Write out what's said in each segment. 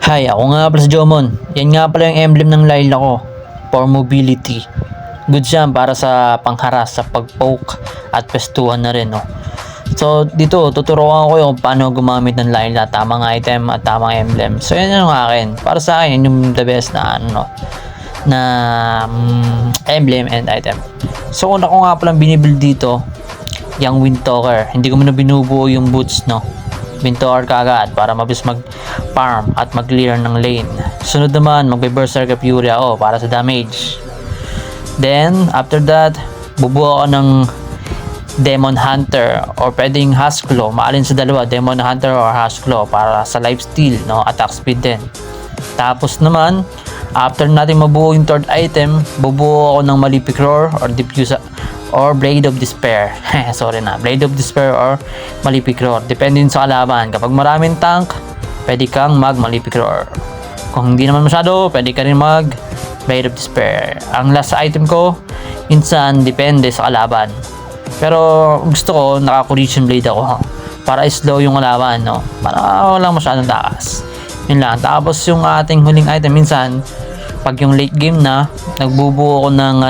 Hi, ako nga pala si Jomon. Yan nga pala yung emblem ng Layla ko for mobility. Good yan para sa pangharas, sa pagpoke at pestuhan na rin, no? So, dito, tuturuan ko yung paano gumamit ng Layla, tamang item at tamang emblem. So, yan yung akin. Para sa akin, yun yung the best na, na emblem and item. So, una ko nga palang binibuild dito, yung Windtalker. Hindi ko muna binubuo yung boots, no? Windtalker kagad para mabilis mag-farm at mag-clear ng lane. Sunod naman, magbe-Berserker Fury ako para sa damage. Then, after that, bubuo ako ng Demon Hunter or pwedeng Husklo. Maalin sa dalawa, Demon Hunter or Husklo para sa lifesteal, no? Attack speed din. Tapos naman, after natin mabuo yung third item, bubuo ako ng Malefic Roar or Diffuse or Blade of Despair. Sorry na, Blade of Despair or Malefic Roar. Depende din sa kalaban. Kapag maraming tank, pwede kang mag Malefic Roar. Kung hindi naman masyado, pwede ka rin mag Blade of Despair. Ang last item ko, minsan depende sa kalaban. Pero gusto ko, naka-collision blade ako para slow yung kalaban, no? Para walang masyadong takas. Yun lang. Tapos yung ating huling item, minsan, pag yung late game na, nagbubuo ko ng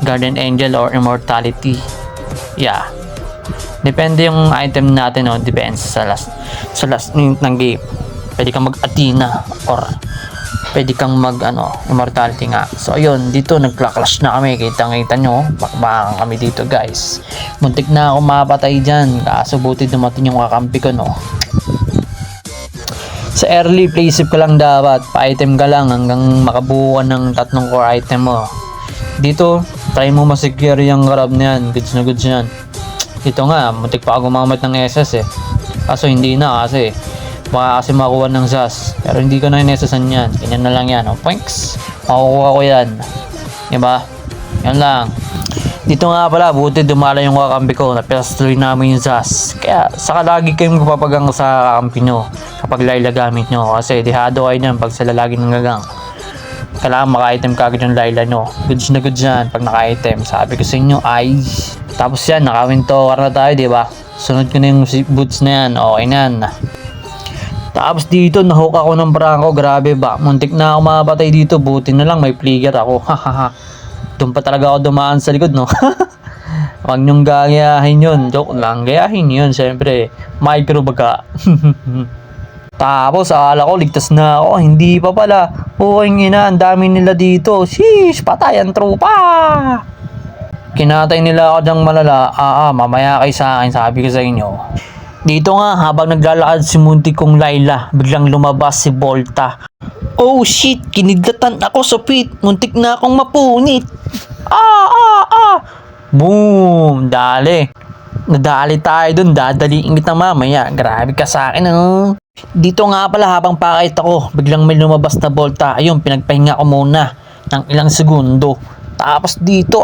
Guardian Angel or Immortality. Yeah. Depende yung item natin, no? Depende sa last minute ng game. Pwede kang mag-Athena or pwede kang Immortality nga. So ayun, dito nagka-clash na kami. Kita nyo, bakbakan kami dito, guys. Muntik na ako mapatay dyan. Kaso buti dumating yung kakampi ko, no? Sa early play sip ka lang dapat. Pa-item ka lang hanggang makabuo ng 3 core item mo. Dito, try mo masecure yung grab na yan. Goods na goods yan. Dito nga, muntik pa ako gumamit ng SS eh. Kaso hindi na kasi baka kasi makuha ng ZAS. Pero hindi ko na inesasan yan. Ganyan na lang yan. Points. Makukuha ko yan. Diba? Yan lang. Dito nga pala, buti dumala yung kakampi ko. Napilastuloy namin yung ZAS. Kaya, saka lagi kayong mapapagang sa kakampi nyo kapag Layla gamit nyo. Kasi dehado kayo nyan pag sila lagi nangagang. Kailangan maka-item kagad yung Layla nyo. Goods na goods yan pag naka-item. Sabi ko sa inyo, ay. Tapos yan, naka-Windtalker na tayo, diba? Sunod ko na yung boots na yan. Okay na yan. Tapos dito, nahook ako ng Branko. Grabe ba? Muntik na ako mapatay dito. Buti na lang, may flicker ako. Hahaha. Doon pa talaga ako dumaan sa likod, no? Huwag nyong gayahin yun. Joke lang. Gayahin yun, syempre. Micro baga. Tapos, akala ko, ligtas na ako. Hindi pa pala. Okay na, ang dami nila dito. Sheesh, patay ang tropa. Kinatay nila ako dyang malala. Mamaya kay sa akin, sabi ko sa inyo. Dito nga, habang naglalakad si muntik kong Layla, biglang lumabas si Volta. Oh shit, kinidlatan ako sa pit. Muntik na akong mapunit. Boom, dali. Nadali tayo dun, dadaliin kita mamaya. Grabe ka sa akin, Dito nga pala habang pakait ako, biglang may lumabas na Volta. Ayun, pinagpahinga ko muna ng ilang segundo. Tapos dito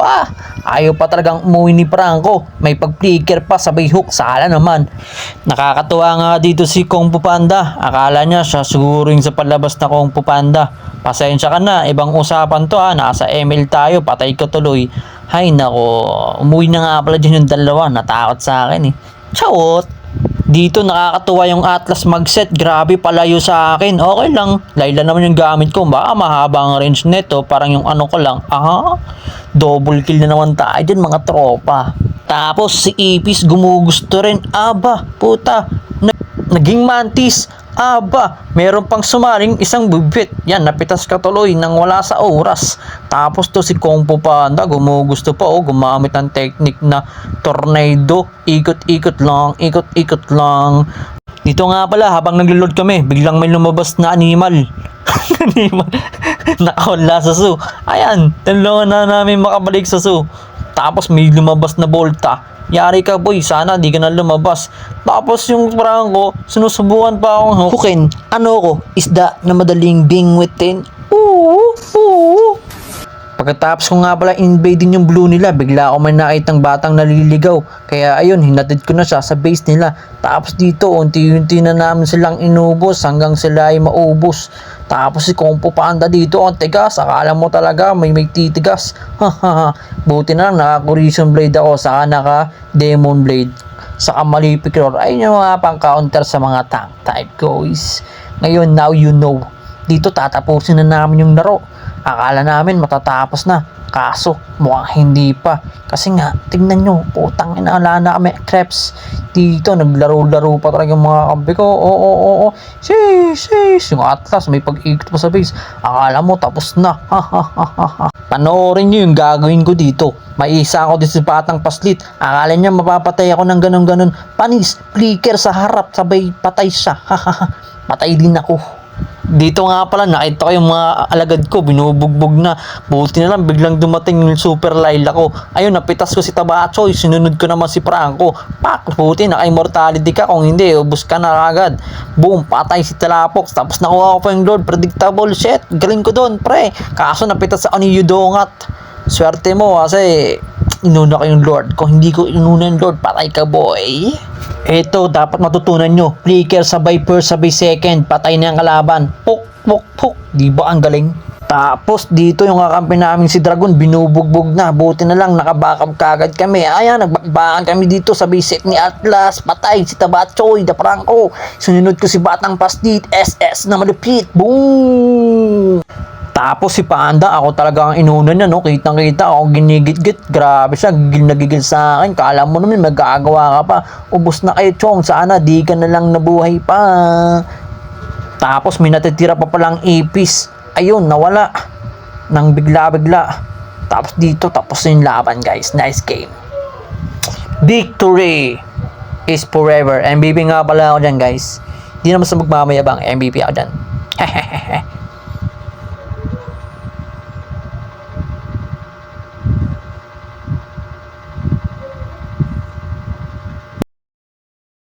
ayaw pa talagang umuwi ni Franco. May pag-flicker pa, sabay hook, sala naman. Nakakatuwa nga dito si Kung Fu Panda. Akala niya siya siguro yung sa palabas na Kung Fu Panda. Pasensya ka na, ibang usapan to nasa ML tayo, patay ko tuloy. Hay nako, umuwi na nga pala dyan yung dalawa, natakot sa akin Chawot! Dito nakakatuwa yung Atlas magset. Grabe palayo sa akin. Okay lang. Layla naman yung gamit ko. Baka mahabang range neto. Parang yung ko lang. Double kill na naman tayo dyan mga tropa. Tapos si Ipis gumugusto rin. Puta. Naging mantis. Meron pang sumaring isang bubit. Yan, napitas ka tuloy nang wala sa oras. Tapos to si Kung Fu Panda, gumugusto pa gumamit ng technique na tornado. Ikot-ikot lang. Dito nga pala, habang naglo-load kami, biglang may lumabas na animal. Nakawala sa zoo. Ayan, tanlungan na namin makabalik sa zoo. Tapos may lumabas na Volta. Yari ka boy, sana di ka na lumabas. Tapos yung Franco, sinusubukan pa akong hukin. Isda na madaling bingwitin. Pagkatapos ko nga pala invading yung blue nila, bigla ako may nakitang batang naliligaw. Kaya ayun, hinatid ko na siya sa base nila. Tapos dito, unti-unti na namin silang inubos hanggang sila ay maubos. Tapos si Kung Fu Panda dito, ang tigas. Akala mo talaga may titigas. Buti na lang, naka-Collision Blade ako, saka naka-Demon Blade, saka Malefic Roar. Ayun yung mga pang-counter sa mga tank type guys. Ngayon, now you know. Dito tatapusin na namin yung laro. Akala namin matatapos na. Kaso, mukhang hindi pa. Kasi nga, tignan nyo, putang ina, wala na kami creps. Dito, naglaro-laro pa talaga yung mga kampi ko. Oo. Sheesh. Yung Atlas, may pag-ikot pa sa base. Akala mo, tapos na. Panoorin nyo yung gagawin ko dito. May isa ako dito sa batang paslit. Akala niya mapapatay ako ng ganon-ganon. Panis, flicker sa harap, sabay patay siya. Patay din ako. Dito nga pala, nakita ko yung mga alagad ko, binubugbog na. Buti na lang, biglang dumating yung super Layla ko. Ayun, napitas ko si Tabachoy, sinunod ko naman si Franco. Pak, buti, naka-immortality ka. Kung hindi, ubus ka na agad. Boom, patay si Talapox. Tapos nakuha ko pa yung Lord, predictable shit. Galing ko doon, pre. Kaso napitas ako ni Yudongat. Swerte mo kasi inuna ko yung Lord. Kung hindi ko inuna yung Lord, patay ka, boy. Ito, dapat matutunan nyo. Flicker sabay first, sabay second. Patay na yung kalaban. Puk. Di ba ang galing? Tapos dito yung kakampi namin si Dragon, binubugbog na. Buti na lang, nakabackup kagad kami. Ayan, nagbakbakan kami dito sa basic ni Atlas. Patay si Tabachoy, da Franco. Sununod ko si Batang Pastit, SS na malupit. Boom! Tapos si Panda, ako talaga ang inuna niya, no? Kitang-kita ako, ginigit-git. Grabe siya, gigil na gigil sa akin. Kala mo naman, magagawa ka pa. Ubus na kayo, Chong. Sana, di ka na lang nabuhay pa. Tapos, may natitira pa palang ipis. Ayun, nawala. Nang bigla-bigla. Tapos dito, tapos yung laban, guys. Nice game. Victory is forever. MVP nga pala ako dyan, guys. Di naman sa magmamayabang, MVP ako dyan. Hehehe.